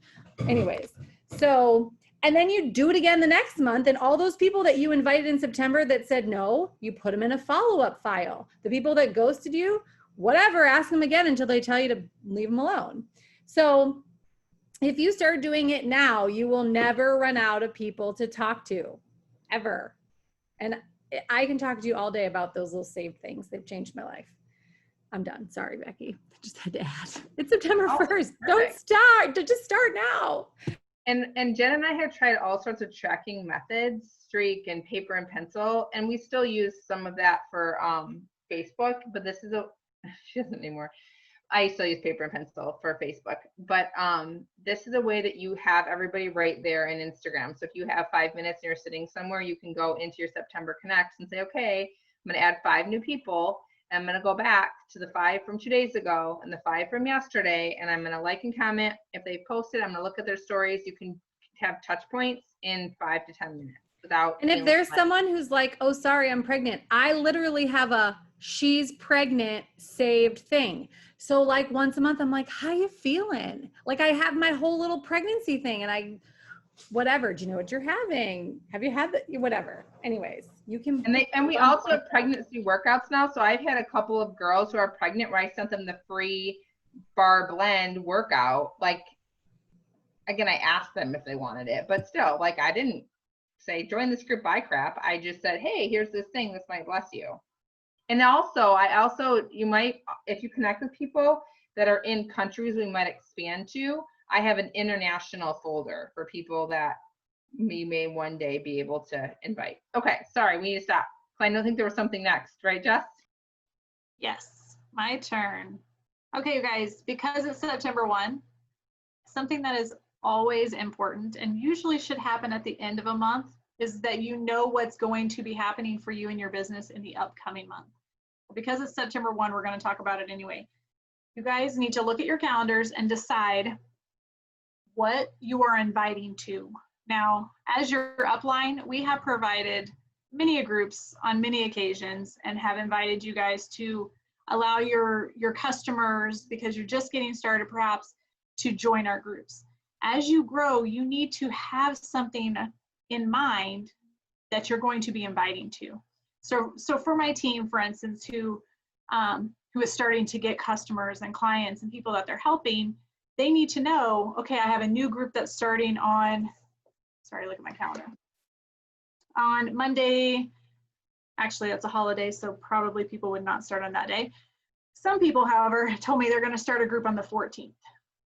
Anyways, so, and then you do it again the next month. And all those people that you invited in September that said no, you put them in a follow-up file. The people that ghosted you, whatever, ask them again until they tell you to leave them alone. So if you start doing it now, you will never run out of people to talk to, ever. And I can talk to you all day about those little saved things. They've changed my life. I'm done. Sorry, Becky. I just had to add. It's September 1st. Don't start. Just start now. And Jen and I have tried all sorts of tracking methods, Streak and paper and pencil, and we still use some of that for Facebook, but this is she doesn't anymore. I still use paper and pencil for Facebook, but this is a way that you have everybody right there in Instagram. So if you have 5 minutes and you're sitting somewhere, you can go into your September Connects and say, okay, I'm going to add 5 new people. And I'm going to go back to the 5 from 2 days ago and the 5 from yesterday. And I'm going to like and comment. If they posted, I'm going to look at their stories. You can have touch points in 5 to 10 minutes without. And if there's someone who's like, oh, sorry, I'm pregnant, I literally have a she's pregnant saved thing. So like once a month, I'm like, how you feeling? Like I have my whole little pregnancy thing, and whatever, do you know what you're having? Have you had whatever? Anyways, you can. And we also have pregnancy workouts now. So I've had a couple of girls who are pregnant where I sent them the free bar blend workout. Like, again, I asked them if they wanted it, but still, like, I didn't say, join this group, buy crap. I just said, hey, here's this thing. This might bless you. And also, you might, if you connect with people that are in countries we might expand to, I have an international folder for people that we may one day be able to invite. Okay, sorry, we need to stop. I don't think there was something next, right, Jess? Yes, my turn. Okay, you guys, because it's September 1, something that is always important and usually should happen at the end of a month, is that you know what's going to be happening for you and your business in the upcoming month. Because it's September 1, we're going to talk about it anyway. You guys need to look at your calendars and decide what you are inviting to. Now, as your upline, we have provided many groups on many occasions and have invited you guys to allow your customers, because you're just getting started perhaps, to join our groups. As you grow, you need to have something in mind that you're going to be inviting to. So for my team, for instance, who is starting to get customers and clients and people that they're helping, they need to know, okay, I have a new group that's starting on, sorry, look at my calendar, on Monday. Actually, that's a holiday, so probably people would not start on that day. Some people, however, told me they're going to start a group on the 14th.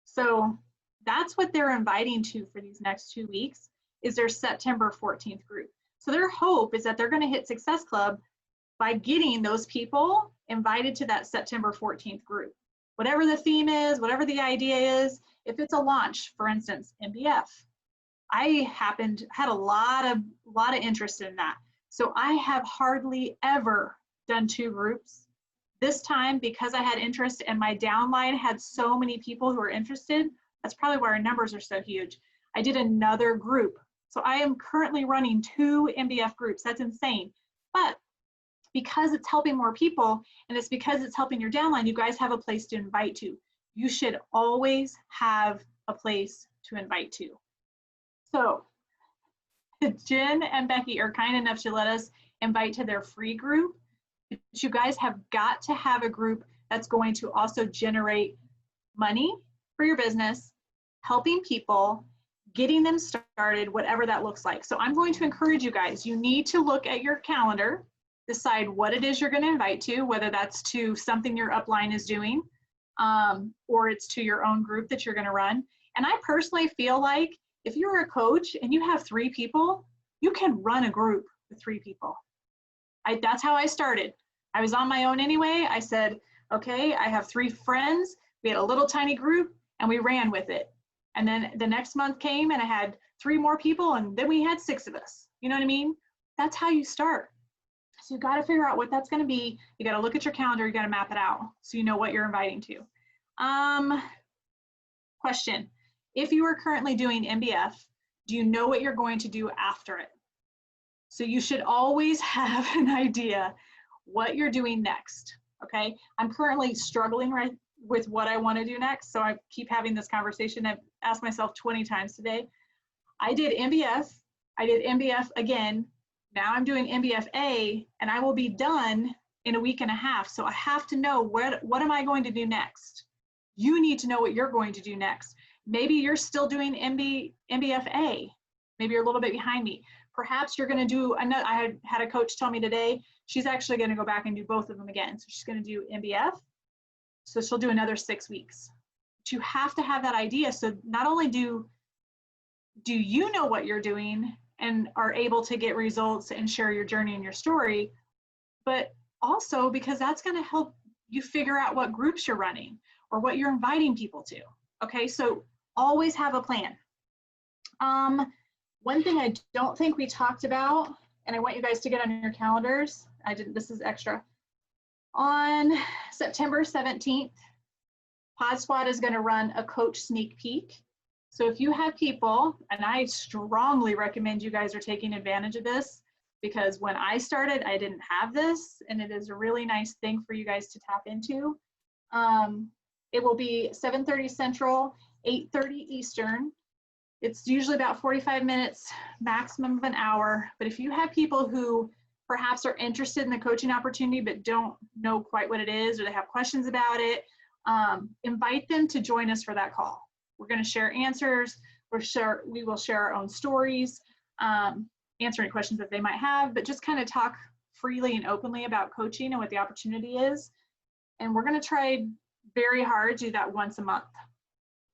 So that's what they're inviting to for these next 2 weeks, is their September 14th group. So their hope is that they're going to hit Success Club by getting those people invited to that September 14th group. Whatever the theme is, whatever the idea is, if it's a launch, for instance, MBF, I had a lot of interest in that. So I have hardly ever done 2 groups. This time, because I had interest and my downline had so many people who are interested, that's probably why our numbers are so huge. I did another group. So I am currently running 2 MBF groups. That's insane. But because it's helping more people, and it's because it's helping your downline, you guys have a place to invite to. You should always have a place to invite to. So Jen and Becky are kind enough to let us invite to their free group. But you guys have got to have a group that's going to also generate money for your business, helping people, getting them started, whatever that looks like. So I'm going to encourage you guys, you need to look at your calendar, decide what it is you're going to invite to, whether that's to something your upline is doing, or it's to your own group that you're going to run. And I personally feel like if you're a coach and you have 3 people, you can run a group with 3 people. That's how I started. I was on my own anyway. I said, okay, I have 3 friends. We had a little tiny group and we ran with it. And then the next month came and I had 3 more people, and then we had 6 of us. You know what I mean? That's how you start. So you got to figure out what that's going to be. You got to look at your calendar. You got to map it out so you know what you're inviting to. Question. If you are currently doing MBF, do you know what you're going to do after it? So you should always have an idea what you're doing next, okay? I'm currently struggling with what I want to do next, so I keep having this conversation. I've asked myself 20 times today. I did MBF. I did MBF again. Now I'm doing MBFA, and I will be done in a week and a half. So I have to know what am I going to do next? You need to know what you're going to do next. Maybe you're still doing MBFA. Maybe you're a little bit behind me. Perhaps you're going to do another. I had a coach tell me today she's actually going to go back and do both of them again. So she's going to do MBF. So she'll do another 6 weeks. But you have to have that idea. So not only do you know what you're doing and are able to get results and share your journey and your story, but also because that's going to help you figure out what groups you're running or what you're inviting people to. Okay, so always have a plan. One thing I don't think we talked about, and I want you guys to get on your calendars, this is extra. On September 17th, Pod Squad is going to run a coach sneak peek. So if you have people, and I strongly recommend you guys are taking advantage of this, because when I started, I didn't have this, and it is a really nice thing for you guys to tap into. It will be 7:30 Central, 8:30 Eastern. It's usually about 45 minutes, maximum of an hour. But if you have people who perhaps are interested in the coaching opportunity but don't know quite what it is, or they have questions about it, invite them to join us for that call. We're going to share answers. We will share our own stories, answer any questions that they might have, but just kind of talk freely and openly about coaching and what the opportunity is. And we're going to try very hard to do that once a month.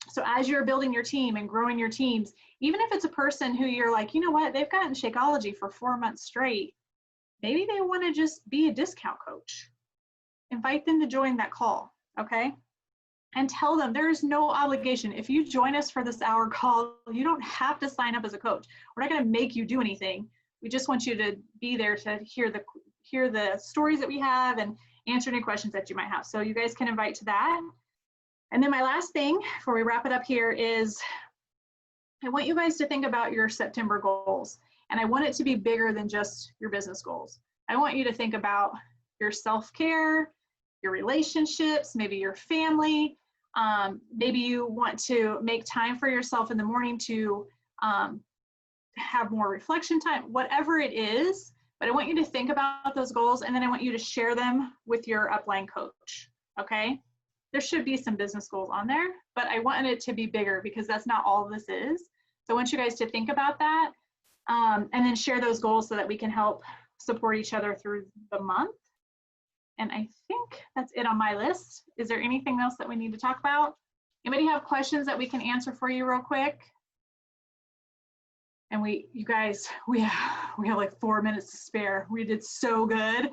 So as you're building your team and growing your teams, even if it's a person who you're like, you know what, they've gotten Shakeology for 4 months straight, maybe they want to just be a discount coach. Invite them to join that call, okay? And tell them there is no obligation. If you join us for this hour call, you don't have to sign up as a coach. We're not going to make you do anything. We just want you to be there to hear the stories that we have and answer any questions that you might have. So you guys can invite to that. And then my last thing before we wrap it up here is I want you guys to think about your September goals. And I want it to be bigger than just your business goals. I want you to think about your self-care, your relationships, maybe your family. Maybe you want to make time for yourself in the morning to have more reflection time, whatever it is. But I want you to think about those goals, and then I want you to share them with your upline coach, okay? There should be some business goals on there, but I want it to be bigger because that's not all this is. So I want you guys to think about that and then share those goals so that we can help support each other through the month. And I think that's it on my list. Is there anything else that we need to talk about? Anybody have questions that we can answer for you real quick? And you guys, we have like 4 minutes to spare. We did so good.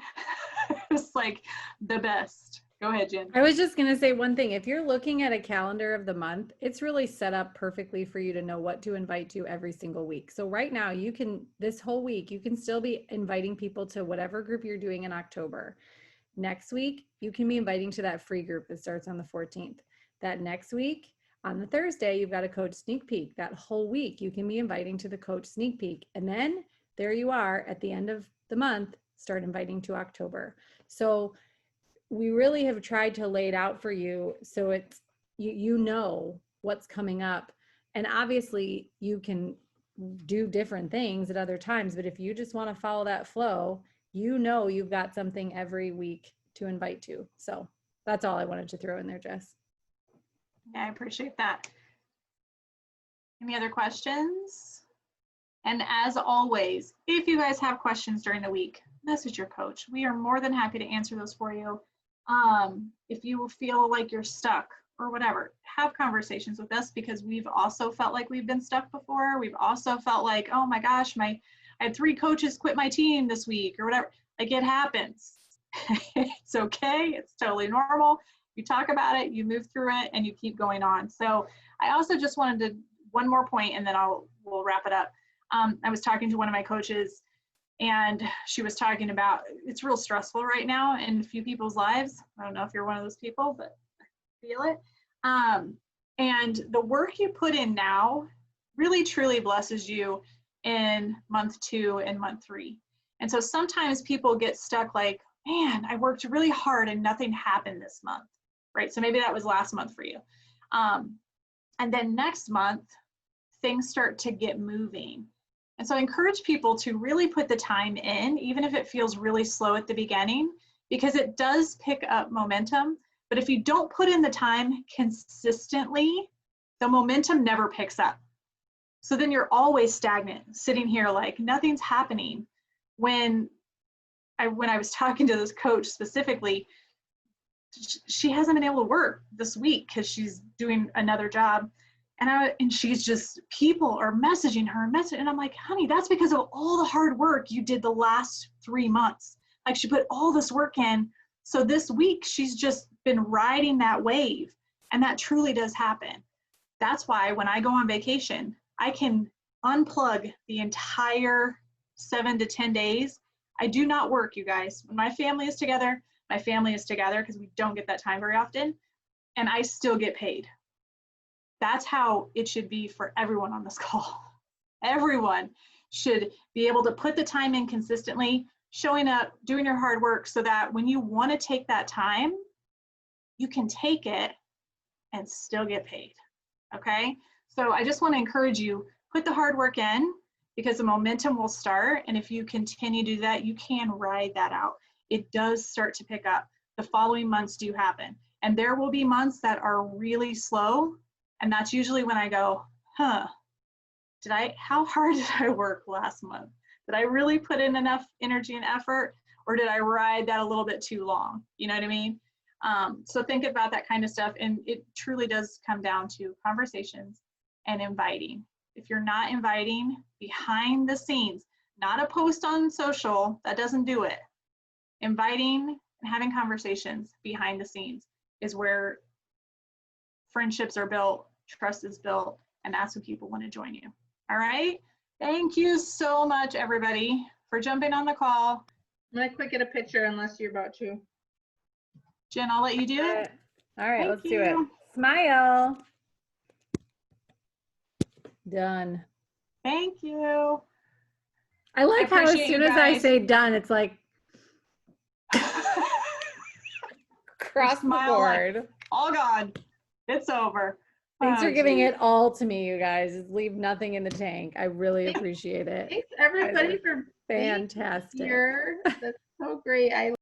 It was like the best. Go ahead, Jen. I was just going to say one thing. If you're looking at a calendar of the month, it's really set up perfectly for you to know what to invite to every single week. So right now you can, this whole week, you can still be inviting people to whatever group you're doing in October. Next week, you can be inviting to that free group that starts on the 14th. That next week, on the Thursday, you've got a coach sneak peek. That whole week, you can be inviting to the coach sneak peek. And then there you are at the end of the month, start inviting to October. So we really have tried to lay it out for you so it's you know what's coming up. And obviously you can do different things at other times, but if you just want to follow that flow, you know you've got something every week to invite to. So that's all I wanted to throw in there, Jess. Yeah, I appreciate that. Any other questions? And as always, if you guys have questions during the week, message your coach. We are more than happy to answer those for you. If you feel like you're stuck or whatever, have conversations with us because we've also felt like we've been stuck before. We've also felt like, oh my gosh, I had 3 coaches quit my team this week or whatever. Like, it happens. It's okay. It's totally normal. You talk about it, you move through it, and you keep going on. So I also just wanted to, one more point, and then we'll wrap it up. I was talking to one of my coaches, and she was talking about, it's real stressful right now in a few people's lives. I don't know if you're one of those people, but I feel it. And the work you put in now really truly blesses you in month 2 and month 3. And so sometimes people get stuck like, man, I worked really hard and nothing happened this month, right? So maybe that was last month for you. And then next month, things start to get moving. And so I encourage people to really put the time in, even if it feels really slow at the beginning, because it does pick up momentum. But if you don't put in the time consistently, the momentum never picks up. So then you're always stagnant, sitting here like nothing's happening. When I was talking to this coach specifically, she hasn't been able to work this week because she's doing another job. And she's just, people are messaging her and I'm like, honey, that's because of all the hard work you did the last 3 months. Like, she put all this work in. So this week she's just been riding that wave, and that truly does happen. That's why when I go on vacation, I can unplug the entire 7 to 10 days. I do not work, you guys. When my family is together because we don't get that time very often, and I still get paid. That's how it should be for everyone on this call. Everyone should be able to put the time in consistently, showing up, doing your hard work, so that when you want to take that time, you can take it and still get paid, okay? So I just want to encourage you, put the hard work in, because the momentum will start, and if you continue to do that, you can ride that out. It does start to pick up. The following months do happen, and there will be months that are really slow, and that's usually when I go, how hard did I work last month? Did I really put in enough energy and effort, or did I ride that a little bit too long? You know what I mean? So think about that kind of stuff, and it truly does come down to conversations and inviting. If you're not inviting behind the scenes, not a post on social, that doesn't do it. Inviting and having conversations behind the scenes is where friendships are built, trust is built, and that's when people want to join you. All right? Thank you so much, everybody, for jumping on the call. I'm gonna quick get a picture unless you're about to. Jen, I'll let you do it. All right, Thank let's do it. you. Smile. Done. Thank you. I like how as appreciate soon you as I guys. say done, it's like across the Smile like- board. All gone. It's over. Thanks for Oh, giving geez. it all to me, you guys. Leave nothing in the tank. I really appreciate it. Thanks everybody Guys for being Fantastic. here. That's so great. I